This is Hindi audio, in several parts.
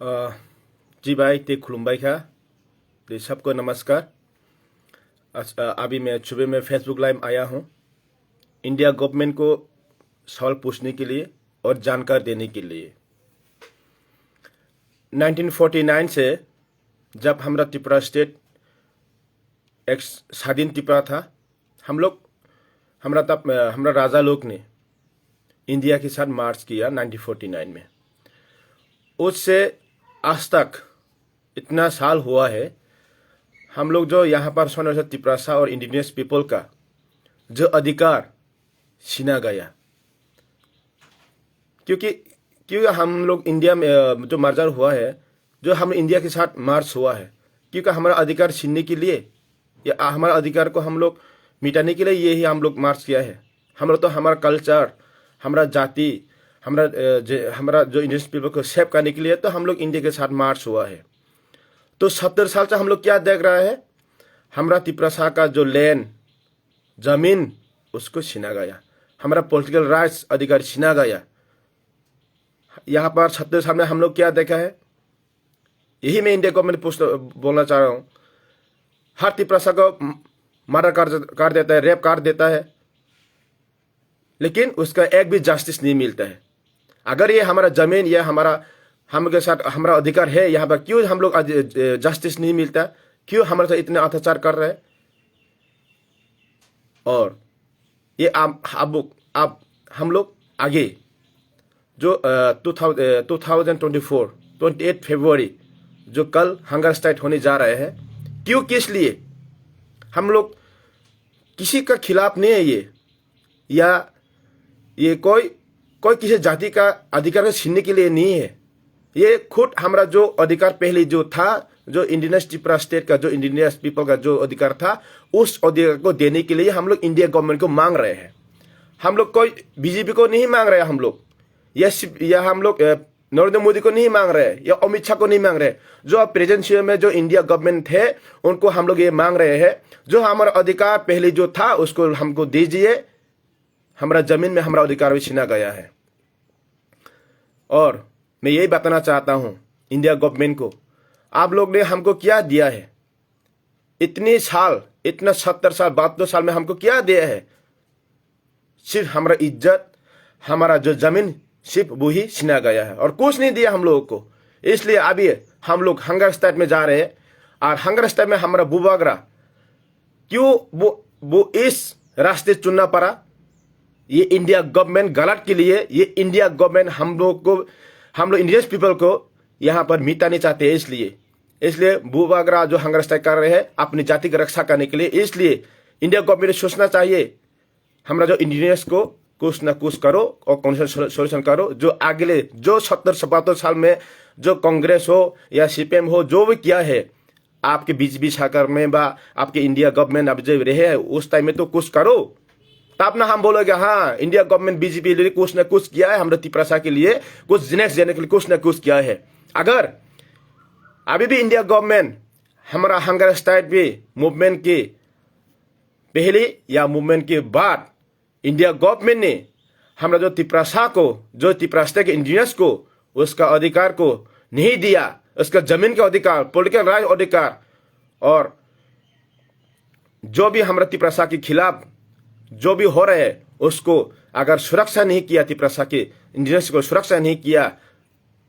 अ, जी भाई ते खुलुमबाय खा ते सबको नमस्कार। अभी मैं सुबह में फेसबुक लाइव आया हूँ इंडिया गवर्नमेंट को सवाल पूछने के लिए और जानकारी देने के लिए। 1949 से जब हमारा त्रिपुरा स्टेट एक स्वाधीन त्रिपुरा था, हमारा राजा लोग ने इंडिया के साथ मार्च किया 1949 में। उससे आज तक इतना साल हुआ है, हम लोग जो यहाँ पर सोना त्रिपुरा और इंडिजिनियस पीपल का जो अधिकार छीना गया, क्योंकि हम लोग इंडिया में जो मर्जर हुआ है, जो हम इंडिया के साथ मार्च हुआ है, क्योंकि हमारा अधिकार छीनने के लिए या हमारा अधिकार को हम लोग मिटाने के लिए यही हम लोग मार्च किया है। हमारा कल्चर, हमारा जाति, हमारा जो इंडियन पीपल को सेव करने के लिए तो हम लोग इंडिया के साथ मार्च हुआ है। तो 70 साल से हम लोग क्या देख रहा है, हमारा त्रिपुरा का जो लैंड जमीन उसको छीना गया, हमारा पॉलिटिकल राइट्स अधिकार छीना गया। यहाँ पर 70 साल में हम लोग क्या देखा है, यही मैं इंडिया गवर्नमेंट बोलना चाह रहा हूँ। हर त्रिपुरा को मर्डर कर देता है, रेप कर देता है, लेकिन उसका एक भी जस्टिस नहीं मिलता है। अगर ये हमारा जमीन या हम के साथ हमारा अधिकार है, यहाँ पर क्यों हम लोग जस्टिस नहीं मिलता, क्यों हमारे साथ इतने अत्याचार कर रहे हैं। और ये अब हम लोग आगे जो 2024 28 फरवरी जो कल हंगर स्ट्राइक होने जा रहे हैं, क्यों, किस लिए? हम लोग किसी का खिलाफ नहीं है या ये कोई किसी जाति का अधिकार को छीनने के लिए नहीं है। ये खुद हमारा जो अधिकार पहले जो था, जो इंडिजिनियस त्रिपुरा स्टेट का, जो इंडिजिनियस पीपल का जो अधिकार था, उस अधिकार को देने के लिए हम लोग इंडिया गवर्नमेंट को मांग रहे हैं। हम लोग कोई बीजेपी को नहीं मांग रहे, हम लोग या हम लोग नरेंद्र मोदी को नहीं मांग रहे या अमित शाह को नहीं मांग रहे। जो प्रेजेंट में जो इंडिया गवर्नमेंट है उनको हम लोग ये मांग रहे हैं, जो हमारा अधिकार पहले जो था उसको हमको दीजिए। हमारा जमीन में हमारा अधिकार भी छीना गया है। और मैं यही बताना चाहता हूं इंडिया गवर्नमेंट को, आप लोग ने हमको क्या दिया है? इतने साल, इतना 70 साल 72 साल में हमको क्या दिया है? सिर्फ हमारा इज्जत, हमारा जो जमीन सिर्फ वो ही छीना गया है और कुछ नहीं दिया हम लोगों को। इसलिए अभी हम लोग हंगर स्ट्राइक में जा रहे हैं। और हंगर स्ट्राइक में हमारा बुबागरा क्यों वो इस रास्ते चुनना पड़ा? ये इंडिया गवर्नमेंट गलत के लिए, ये इंडिया गवर्नमेंट हम लोग इंडियन पीपल को यहाँ पर मिटाने चाहते हैं। इसलिए बुबागरा जो हंगर स्ट्राइक कर रहे हैं अपनी जाति की रक्षा करने के लिए। इसलिए इंडिया गवर्नमेंट सोचना चाहिए, हमारा जो इंडियंस को कुछ ना कुछ करो और सोल्यूशन करो। जो अगले जो 70-72 साल में जो कांग्रेस हो या सीपीएम हो, जो भी किया है आपके बीजेपी सरकार में बा आपके इंडिया गवर्नमेंट अब जो रहे हैं उस टाइम में तो कुछ करो, तब ना हम बोलोगे हाँ इंडिया गवर्नमेंट बीजेपी लिए कुछ ना कुछ किया है, हमारे त्रिपुरा के लिए कुछ नेक्स्ट देने के लिए कुछ ना कुछ किया है। अगर अभी भी इंडिया गवर्नमेंट हमारा हंगर स्ट्राइक भी मूवमेंट के पहले या मूवमेंट के बाद इंडिया गवर्नमेंट ने हमारा जो त्रिपुरा को, जो त्रिपुरा के इंडिजिनियस को उसका अधिकार को नहीं दिया, उसका जमीन का अधिकार, पॉलिटिकल राइट अधिकार, और जो भी हमारा त्रिपुरा के खिलाफ जो भी हो रहे हैं उसको अगर सुरक्षा नहीं किया, त्रिपुरा के इंडिजिनियस को सुरक्षा नहीं किया,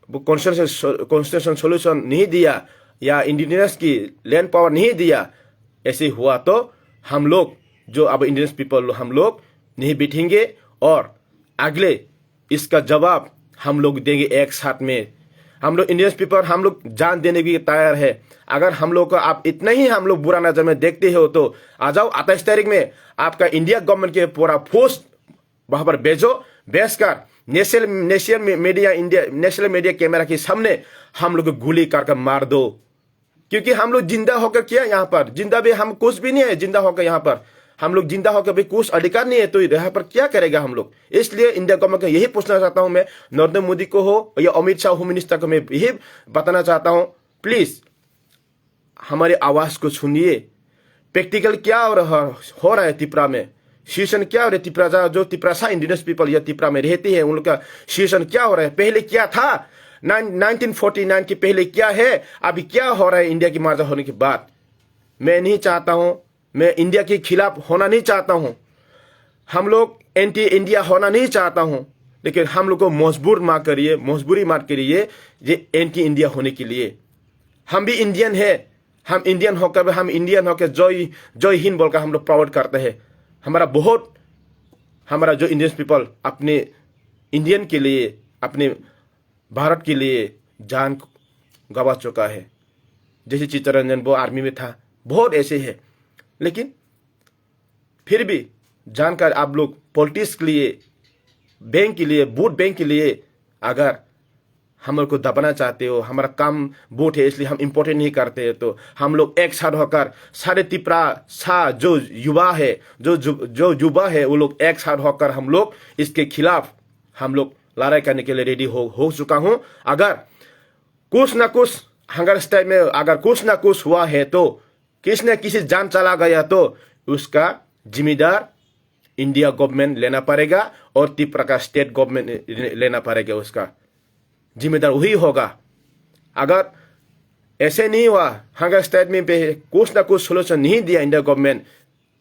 वो कॉन्स्टिट्यूशन सोल्यूशन नहीं दिया या इंडिजिनियस की लैंड पावर नहीं दिया, ऐसे हुआ तो हम लोग जो अब इंडियन पीपल हम लोग नहीं बैठेंगे और अगले इसका जवाब हम लोग देंगे एक साथ में। हम लोग इंडियन पीपल हम लोग जान देने के तैयार है। अगर हम लोग को आप इतना ही हम लोग बुरा नजर में देखते हो तो आ जाओ 28 तारीख में आपका इंडिया गवर्नमेंट के पूरा फोर्स वहां पर भेजो, भेजकर नेशनल मीडिया कैमरा के सामने हम लोग को गोली कर मार दो। क्योंकि हम लोग जिंदा होकर क्या यहाँ पर, जिंदा भी हम कुछ भी नहीं है, जिंदा होकर यहाँ पर हम लोग जिंदा होकर भी कुछ अधिकार नहीं है, तो यहाँ पर क्या करेगा हम लोग? इसलिए इंडिया गवर्नमेंट को यही पूछना चाहता हूं मैं, नरेंद्र मोदी को हो या अमित शाह होम मिनिस्टर को, मैं यही बताना चाहता हूं, प्लीज हमारी आवाज को सुनिए। प्रैक्टिकल क्या हो रहा है त्रिपुरा में, सिचुएशन क्या हो रहा है त्रिपुरा, जो त्रिपुरा इंडिजिनियस पीपल या त्रिपुरा में रहते हैं उन लोग का सिचुएशन क्या हो रहा है, पहले क्या था, 1949 के पहले क्या है, अभी क्या हो रहा है इंडिया की मर्ज होने के बाद। मैं नहीं चाहता हूं, मैं इंडिया के खिलाफ होना नहीं चाहता हूं, हम लोग एंटी इंडिया होना नहीं चाहता हूं, लेकिन हम लोग को मजबूरी मार करिए ये एंटी इंडिया होने के लिए। हम भी इंडियन है, हम इंडियन होकर जय हिंद बोलकर हम लोग प्राउड करते हैं। हमारा जो इंडियन पीपल अपने इंडियन के लिए, अपने भारत के लिए जान गवा चुका है। जैसे चित्तरंजन, वो आर्मी में था, बहुत ऐसे है। लेकिन फिर भी जानकर आप लोग पॉलिटिक्स के लिए, बैंक के लिए, वोट बैंक के लिए अगर हम लोग को दबाना चाहते हो, हमारा काम वोट है इसलिए हम इम्पोर्टेंट नहीं करते, तो हम लोग एक साथ होकर सारे तिपरा सा जो युवा है, जो युवा है, वो लोग एक साथ होकर हम लोग इसके खिलाफ हम लोग लड़ाई करने के लिए रेडी हो चुका हूं। अगर कुछ ना कुछ हंगर स्टाइल में अगर कुछ ना कुछ हुआ है, तो किसी न किसी जान चला गया, तो उसका जिम्मेदार इंडिया गवर्नमेंट लेना पड़ेगा और त्रिपुरा का स्टेट गवर्नमेंट लेना पड़ेगा, उसका जिम्मेदार वही होगा। अगर ऐसे नहीं हुआ, हंगर स्टेट में कुछ ना कुछ सोल्यूशन नहीं दिया इंडिया गवर्नमेंट,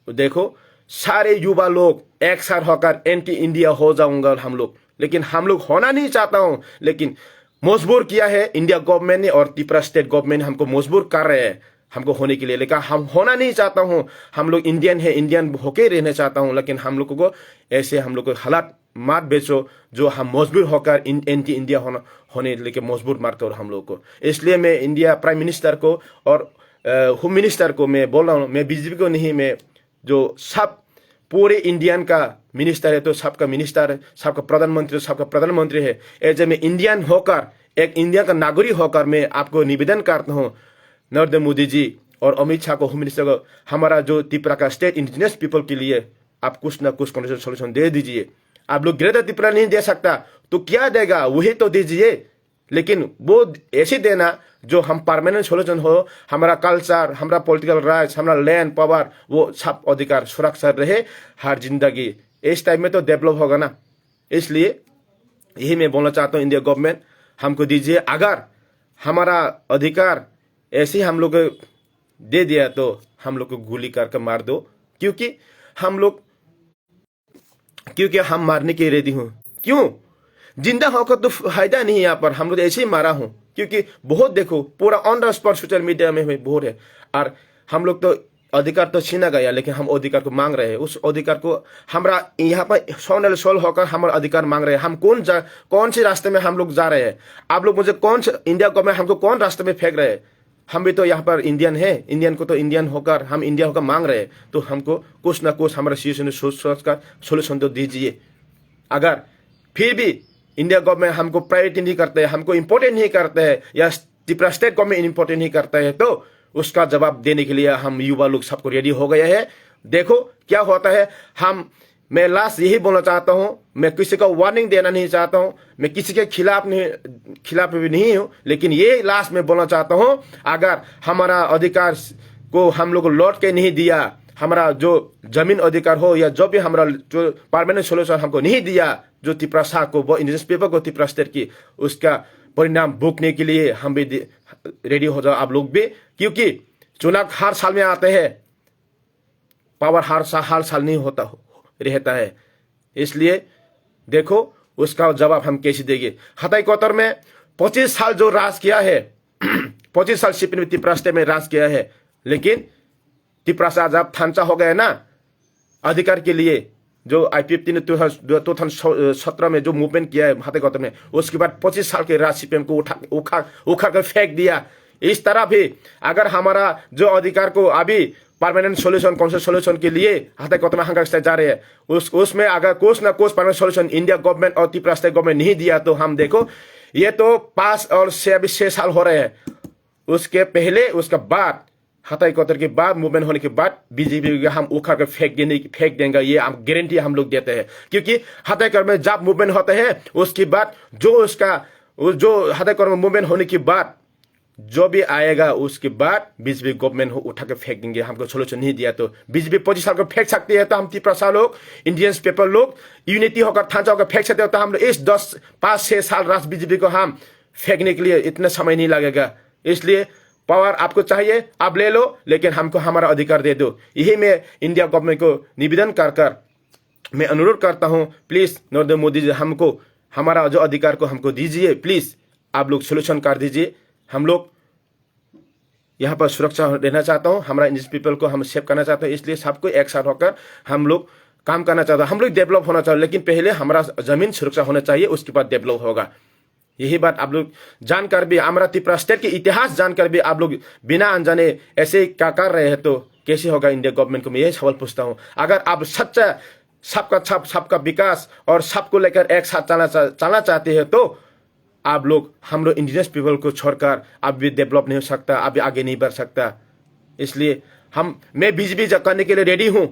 तो देखो सारे युवा लोग एक साथ होकर एंटी इंडिया हो जाऊंगा हम लोग। लेकिन हम लोग होना नहीं चाहता हूं, लेकिन मजबूर किया है इंडिया गवर्नमेंट ने और त्रिपुरा स्टेट गवर्नमेंट हमको मजबूर कर रहे हैं हमको होने के लिए। लेकिन हम होना नहीं चाहता हूं, हम लोग इंडियन है, इंडियन होके रहना चाहता हूं, लेकिन हम लोगों को ऐसे हम लोग को हालात मात बेचो जो हम मजबूर होकर एंटी इंडिया होने लेके मजबूर मार करो हम लोग को। इसलिए मैं इंडिया प्राइम मिनिस्टर को और होम मिनिस्टर को मैं बोल रहा हूँ, मैं बीजेपी को नहीं, मैं जो सब पूरे इंडियन का मिनिस्टर है, तो सबका मिनिस्टर, सबका प्रधानमंत्री है। एज ए मैं इंडियन होकर, एक इंडिया का नागरिक होकर मैं आपको निवेदन करता हूँ, नरेंद्र मोदी जी और अमित शाह को, होम मिनिस्टर को, हमारा जो त्रिपुरा का स्टेट इंडिजिनस पीपल के लिए आप कुछ ना कुछ सोल्यूशन दे दीजिए। आप लोग ग्रेटर त्रिपुरा नहीं दे सकता तो क्या देगा, वही तो दीजिए। लेकिन वो ऐसे देना जो हम परमानेंट सोल्यूशन हो, हमारा कल्चर, हमारा पॉलिटिकल राइट्स, हमारा लैंड पावर, वो सब अधिकार सुरक्षित रहे हर जिंदगी। इस टाइम में तो डेवलप होगा ना। इसलिए यही मैं बोलना चाहता हूँ, इंडिया गवर्नमेंट हमको दीजिए। अगर हमारा अधिकार ऐसे हम लोग दे दिया तो हम लोग को गोली करके मार दो, क्योंकि हम मारने के रेडी हूं। क्यों? जिंदा होकर तो फायदा नहीं है यहाँ पर, हम लोग ऐसे ही मारा हूं। क्योंकि बहुत देखो, पूरा on the spot social media में बहुत है, और हम लोग तो अधिकार तो छीना गया, लेकिन हम अधिकार को मांग रहे हैं। उस अधिकार को हमारा यहाँ पर सोल होकर हमारा अधिकार मांग रहे हैं। हम कौन से रास्ते में हम लोग जा रहे हैं? आप लोग मुझे कौन से इंडिया गवर्नमेंट हमको कौन रास्ते में फेंक रहे हैं? हम भी तो यहाँ पर इंडियन है, इंडियन को तो इंडियन होकर हम इंडिया होकर मांग रहे हैं, तो हमको कुछ ना कुछ हमारा सोच कर सोल्यूशन तो दीजिए। अगर फिर भी इंडिया गवर्नमेंट हमको प्रायोरिटी नहीं करते हैं, हमको इम्पोर्टेंट नहीं करते हैं, या त्रिपुरा स्टेट गवर्नमेंट इम्पोर्टेंट नहीं करता है, तो उसका जवाब देने के लिए हम युवा लोग सबको रेडी हो गए हैं। देखो क्या होता है। मैं लास्ट यही बोलना चाहता हूं, मैं किसी को वार्निंग देना नहीं चाहता हूं, मैं किसी के खिलाफ भी नहीं हूं, लेकिन ये लास्ट में बोलना चाहता हूं, अगर हमारा अधिकार को हम लोग को लौट के नहीं दिया, हमारा जो जमीन अधिकार हो या जो भी हमारा जो परमानेंट सोल्यूशन हमको नहीं दिया, जो त्रिपुरा शाह को, वो इंडिजिनस पीपल को, त्रिपुरा स्टेट की, उसका परिणाम भुगतने के लिए हम भी रेडी हो जाओ, आप लोग भी। क्योंकि चुनाव हर साल में आते हैं, पावर हर साल नहीं रहता है। इसलिए देखो उसका जवाब हम कैसे देंगे। हताई कोतर में 25 साल जो राज किया है, 25 साल सिपिन में त्रिपुरा स्टेट में राज किया है, लेकिन त्रिपुरा से जब थांचा हो गया ना अधिकार के लिए, जो IPFT ने 2017 में जो मूवमेंट किया है हताई कोतर में, उसके बाद 25 साल के राज सिपिन को उखा कर फेंक दिया। इस तरह भी अगर हमारा जो अधिकार को अभी परमानेंट सोल्यूशन, कौन से सोल्यूशन के लिए हताई कोतर में हंगर स्टेट जा रहे हैं, उसमें अगर कुछ ना कुछ परमानेंट सोल्यूशन इंडिया गवर्नमेंट और त्रिपुरा स्टेट गवर्नमेंट नहीं दिया, तो हम देखो ये तो 5 और 6 साल हो रहे हैं। उसके पहले, उसके बाद, हताई कोतर के बाद, मूवमेंट होने के बाद बीजेपी हम उखाड़ कर फेंक देंगे, ये हम गारंटी हम लोग देते हैं। क्योंकि हताई कोतर में जब मूवमेंट होते हैं, उसके बाद जो हताई कोतर में मूवमेंट होने के बाद जो भी आएगा, उसके बाद बीजेपी गवर्नमेंट उठा के फेंक देंगे। हमको सोल्यूशन नहीं दिया तो बीजेपी 25 साल को फेंक सकती है, तो हम त्रिपुरा लोग, इंडियंस पीपल लोग यूनिटी होकर थांचा होकर फेंक सकते हो। तो हम लोग इस 5-6 साल राज बीजेपी को हम फेंकने के लिए इतना समय नहीं लगेगा। इसलिए पावर आपको चाहिए, आप ले लो, लेकिन हमको हमारा अधिकार दे दो। यही मैं इंडिया गवर्नमेंट को निवेदन कर मैं अनुरोध करता हूं, प्लीज नरेंद्र मोदी जी हमको हमारा जो अधिकार को हमको दीजिए, प्लीज आप लोग सोल्यूशन कर दीजिए। हम लोग यहाँ पर सुरक्षा देना चाहता हूँ, हमारा इंडियन पीपल को हम सेव करना चाहते हैं। इसलिए सबको एक साथ होकर हम लोग काम करना चाहते हैं। हम लोग डेवलप होना चाहिए, लेकिन पहले हमारा जमीन सुरक्षा होना चाहिए, उसके बाद डेवलप होगा। यही बात आप लोग जानकर भी, हमारा त्रिपुरा स्टेट के इतिहास जानकर भी आप लोग बिना अनजाने ऐसे क्या कर रहे हैं तो कैसे होगा इंडिया गवर्नमेंट को? मैं यही सवाल पूछता हूँ। अगर आप सच्चा सबका विकास और सबको लेकर एक साथ चलना चाहते हैं तो आप लोग हम लोग इंडिजिनस पीपल को छोड़कर आप भी डेवलप नहीं हो सकता, आप भी आगे नहीं बढ़ सकता। इसलिए मैं बीजेपी करने के लिए रेडी हूँ,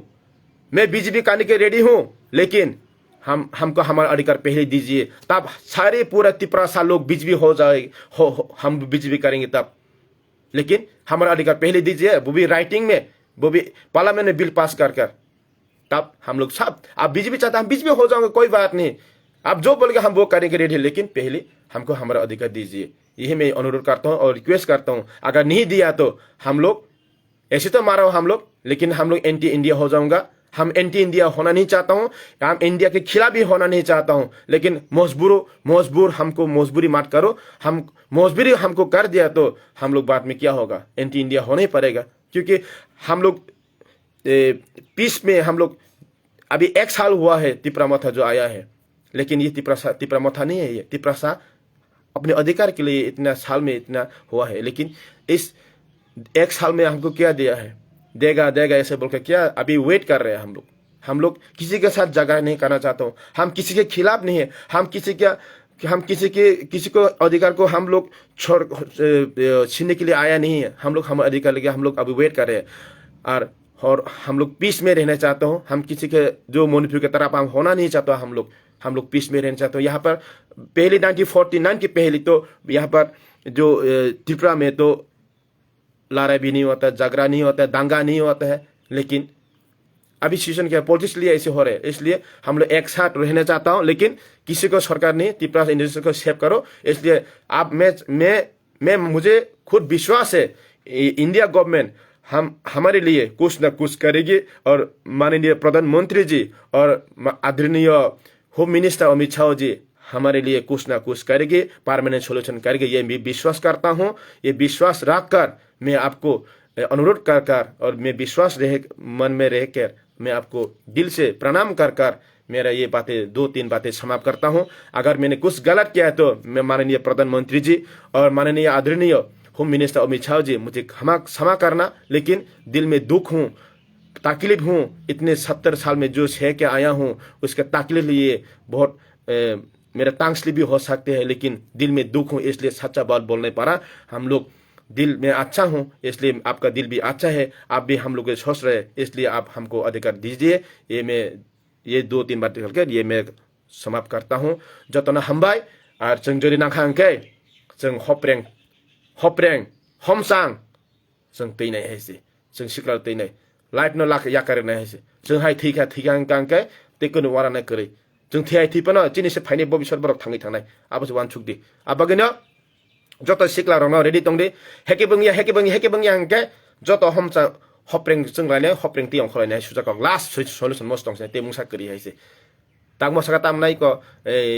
मैं बीजेपी करने के लिए रेडी हूँ, लेकिन हमको हमारा अधिकार पहले दीजिए, तब सारे पूरा त्रिपुरा सा लोग बीजेपी हो जाए, हम बीजेपी करेंगे तब। लेकिन हमारा अधिकार पहले दीजिए, वो भी राइटिंग में, वो भी पार्लियामेंट में बिल पास कर तब हम लोग सब, आप बीजेपी चाहते हम बीजेपी हो जाओगे, कोई बात नहीं, आप जो बोलेंगे हम वो करेंगे रेडी, लेकिन पहले हमको हमारा अधिकार दीजिए। यही मैं अनुरोध करता हूँ और रिक्वेस्ट करता हूँ। अगर नहीं दिया तो हम लोग ऐसे तो मारा हो हम लोग, लेकिन हम लोग एंटी इंडिया हो जाऊंगा। हम एंटी इंडिया होना नहीं चाहता हूँ, हम इंडिया के खिलाफ भी होना नहीं चाहता हूँ, लेकिन मजबूर हमको मजबूरी मत करो। हम मजबूरी हमको कर दिया तो हम लोग बाद में क्या होगा, एंटी इंडिया होना ही पड़ेगा। क्योंकि हम लोग पीस में हम लोग अभी 1 साल हुआ है त्रिपुरा मथा जो आया है, लेकिन ये त्रिपुरा मथा नहीं है, ये त्रिपुरा सा अपने अधिकार के लिए इतना साल में इतना हुआ है। लेकिन इस 1 साल में हमको क्या दिया है, देगा ऐसे बोलकर क्या अभी वेट कर रहे हैं हम लोग किसी के साथ झगड़ा नहीं करना चाहता हूँ, हम किसी के खिलाफ नहीं है, हम किसी को अधिकार को हम लोग छीनने के लिए आया नहीं है। हम लोग हमारे अधिकार लेके हम लोग अभी वेट कर रहे हैं और हम लोग पीस में रहना चाहते हो। हम किसी के जो मणिपुर की तरफ हम होना नहीं चाहते, हम लोग पीस में रहना चाहते हो। यहाँ पर पहले 1949 की पहले तो यहाँ पर जो त्रिपुरा में तो लड़ाई भी नहीं होता, झगड़ा नहीं होता, दंगा नहीं होता है। लेकिन अभी सिचुएशन क्या पॉलिटिक्स लिए ऐसे हो रहे हैं, इसलिए हम लोग एक साथ रहना चाहता हूँ, लेकिन किसी को सरकार नहीं, त्रिपुरा इंडस्ट्री को सेव करो। इसलिए आप मैं मुझे खुद विश्वास है इंडिया गवर्नमेंट हमारे लिए कुछ न कुछ करेगी, और माननीय प्रधानमंत्री जी और आदरणीय होम मिनिस्टर अमित शाह जी हमारे लिए कुछ न कुछ करेगी, परमानेंट सोल्यूशन करेगी, ये मैं विश्वास करता हूँ। ये विश्वास रखकर मैं आपको अनुरोध कर और मैं विश्वास मन में रहकर मैं आपको दिल से प्रणाम कर मेरा ये बातें 2-3 बातें समाप्त करता हूँ। अगर मैंने कुछ गलत किया है तो मैं माननीय प्रधानमंत्री जी और माननीय आदरणीय होम मिनिस्टर अमित शाह जी मुझे क्षमा करना, लेकिन दिल में दुख हूँ, तकलीफ हूँ। इतने 70 साल में जो सह के आया हूँ उसका तकलीफ लिए बहुत मेरा टांग स्लिप भी हो सकते हैं, लेकिन दिल में दुख हूँ, इसलिए सच्चा बात बोलने पड़ा। हम लोग दिल में अच्छा हूँ, इसलिए आपका दिल भी अच्छा है, आप भी हम लोग सोच रहे, इसलिए आप हमको अधिकार दीजिए। ये 2-3 बातें करके ये मैं समाप्त करता हूँ। जतना हम्बाई और जों नाखांके जों हप्रें हमसां जों तैनाय हैसे जों सिक्ला तैनाय लाइफ न लाख याकर न हैसे जों हाय थीका कांके तेकोनो वारा न करे जों थेय थीपन चिनि से फाइने भविष्यत बरक थांनाय आबस वान छुकदि आबगनो जत सिक्ला रंग रेडी तंगदे हेके बंगिया अंके जत हमसा हप्रें जों लायनाय हप्रें तियं खलायनाय सुजाक लास्ट सल्यूशन मस्त दंसे ते मुसा करि हैसे ताक मसाका तामनाय को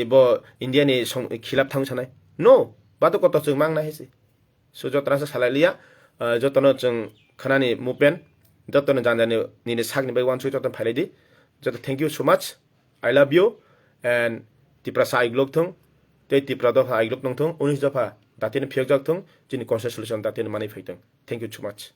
बो इंडिया नि खिलाफ थांग सानाय नो बातो कत जों मांगना हैसे सो जतना से सालालिया जतन जों खानानि मुभमेन्ट जतन जानजाने निने सागनि बाय वान सुइ जतन फाइलायदि जत thank you so much I love you end Tripura सा आइग्लोक थं ते त्रिपुरा दफा आइग्लोक नंथं 19 दफा दातिन फियक जाक थं जिनि कन्सेन्ट सल्यूशन दातिन माने फैथं थैंक यू सो मच।